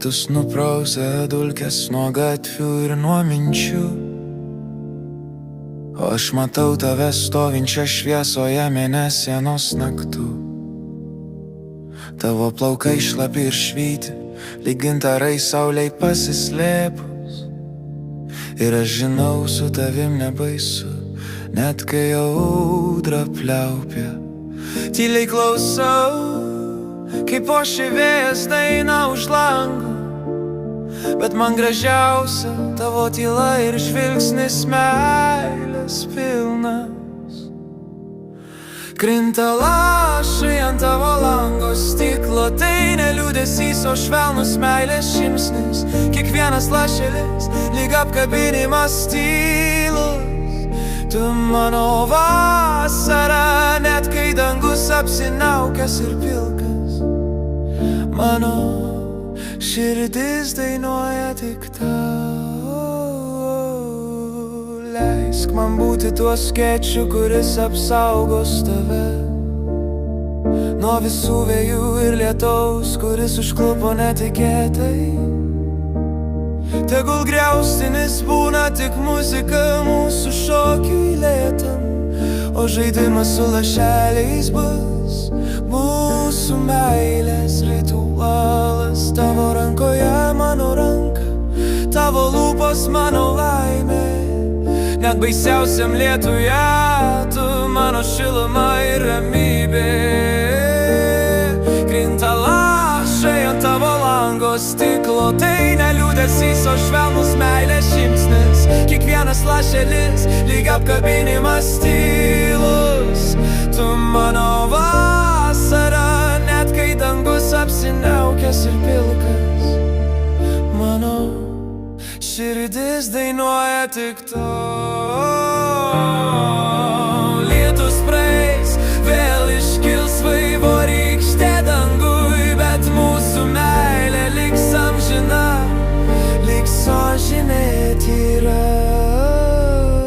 Lietus nuprausia dulkes nuo gatvių ir nuo minčių, o aš matau tave stovinčią šviesoje mėnesienos naktų. Tavo plaukai šlapi ir švyti, lyg gintarai saulei pasislėpus. Ir aš žinau, su tavim nebaisu, net kai audra pliaupia. Tyliai klausau, kaip ošia vėjas daina už langų, bet man gražiausia tavo tyla ir žvilgsnis meilės pilnas. Krinta lašai ant tavo lango stiklo, tai ne liūdesys, o švelnus meilės žingsnis. Kiekvienas lašelis lyg apkabinimas tylus. Tu mano vasara, net kai dangus apsinaukęs ir pilkas. Mano širdis dainuoja tik tau. Leisk man būti tuo skėčiu, kuris apsaugos tave nuo visų vėjų ir lietaus, kuris užklupo netikėtai. Tegul griaustinis būna tik muzika mūsų šokiui lėtam, o žaidimas su lašeliais bus mūsų meilės ritualas. Tavo rankoje mano ranka, tavo lūpos mano laimė. Net baisiausiam lietuje tu mano šiluma ir ramybė. Krinta lašai ant tavo lango stiklo, tai ne liūdesys, o švelnus meilės žingsnis. Kiekvienas lašelis lyg apkabinimas tylus. Tu mano vasara, net kai dangus apsinaukęs ir pilkas. Mano širdis dainuoja tik tau.